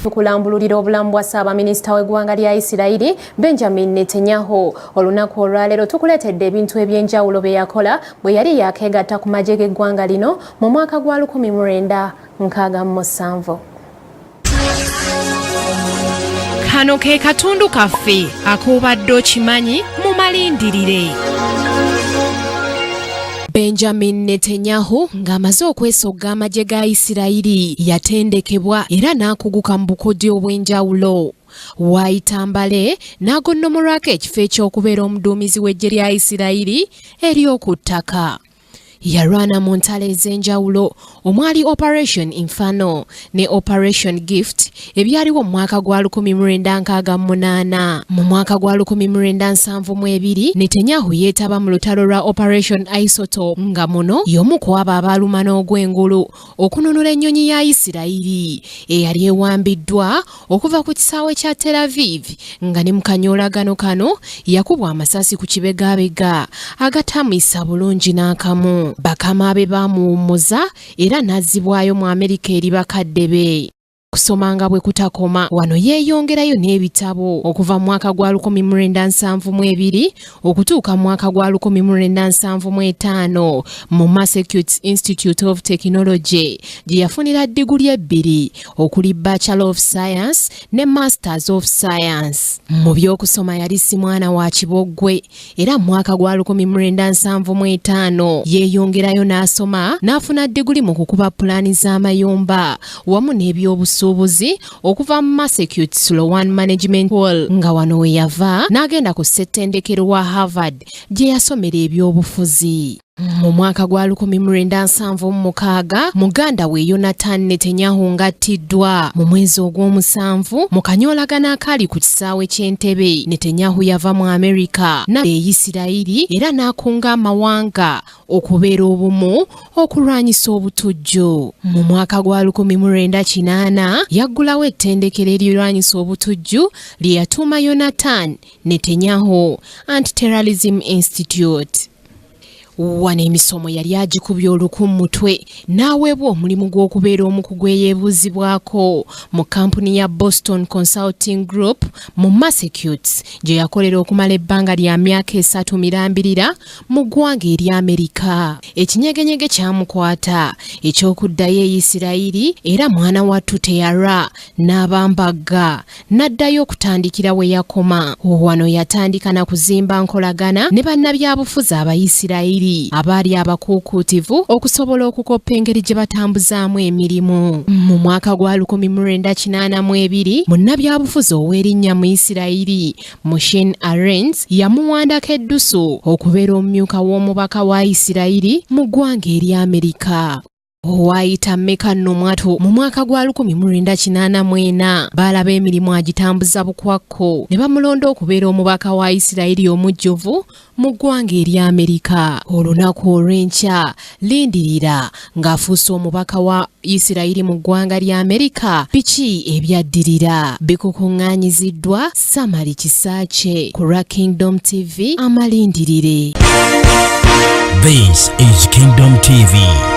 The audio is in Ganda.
tukulambululira obulamu bwa Ssaabaminisita w'eggwanga lya Isirayiri Benjamin Netanyahu. Olunaku olwaleero tukuleetedde ebintu eby'enjawulo bye yakola bwe yali yakeegatta ku magye g'eggwanga lino mu mwaka gwa 1967. Kano ke katundu kaffe ak'obadde okimanyi mu malindirire. Benjamin Netanyahu ng'amaze okwesogga amagye ga Isirayiri yatendekebwa era n'akuguka mu bukodyo obw'enjawulo. Waayitambale n'agonnomolwako ekifo eky'okubeera omuduumizi w'eggye lya Isirayiri ery'oku ttaka. Yarwana mu ntalo ez'enjawulo omwali Operation Inferno ne Operation Gift ebyaliwo mu mwaka gwa 1968. Mu mwaka gwa 1972 Netanyahu yeetaba mu lutalo lwa Operation Isotop nga muno y'omu ku abo abaaluma n'ogw'engulu okununula ennyonyi ya Isirayiri eyali ewambiddwa okuva ku kisaawe kya Tel Aviv nga ne mu kanyoolagano kano yakubwa amasasi ku kibegabega agatamuyisa bulungi n'akamu. Bakama be bamuwummuza era n'azzibwayo mu Amerika eri bakadde be. Kusoma nga bwe kutakoma wano yeeyongerayo n'ebitabo okuva mu mwaka gwa 1972 okutuuka mu mwaka gwa 1975 mu Massachusetts Institute of Technology gye yafunira diguli ebbiri okuli Bachelor of Science ne Masters of Science. Mu by'okusoma yali si mwana wa kiboggwe era mu mwaka gwa 1975 yeeyongerayo n'asoma n'afuna diguli mu kukuba pulaani z'amayumba wamu n'ebyobusuubuzi okuva mu Massachusetts Sloan Management School nga wano we yava n'agenda ku ssettendekero wa Harvard gye yasomera ebyobufuzi. Mu mwaka gwa 1976 muganda we Jonathan Netanyahu ng'attiddwa mu mwezi ogw'omusanvu mu kanyoolagano akali ku kisaawe ky'Entebbe. Netanyahu yava mu Amerika n'ab'e Isirayiri era n'akunga amawanga okubeera obumu okulwanyisa obutujju. Mu mwaka gwa 1980 yaggulawo ettendekero erirwanyisa obutujju lye yatuuma Jonathan Netanyahu Anti-Terrorism Institute. Wano emisomo yali agikubye oluku mu mutwe n'aweebwa omulimu gw'okubeera omu ku gweyeebuuzibwako mu kampuni ya Boston Consulting Group mu Massachusetts gye yakolera okumala ebbanga lya myaka 3 mirambirira mu ggwanga erya Amerika. Ekinyegenyege kyamukwata eky'okuddayo e Isirayiri era mwana wattu teyalwa n'abambagga n'addayo okutandikira we yakoma. Wano yatandika na kuzimba nkolagana ne bannabyabufuzi Abayisirayiri abaali abakuukutivu okusobola okukoppa engeri gye batambuzaamu emirimu. Mu mwaka gwa 1982 munnabyabufuzi ow'erinnya mu Isirayiri Moshe Arens yamuwandako eddusu okubeera omumyuka w'omubaka wa Isirayiri mu ggwanga erya Amerika. Waayita Meka Nomwatu mu mwaka gwa 1984 baalaba emirimu agitambuza bukwakko ne bamulonda okubeera omubaka wa Isirayiri omujjuvu mu ggwanga erya Amerika. Olunaku olw'enkya lindirira ng'afuuse omubaka wa Isirayiri mu ggwanga lya Amerika. Biki ebyaddirira? Bikukungaanyiziddwa Samari Kisaache ku Kingdom TV amalindirire. This is Kingdom TV.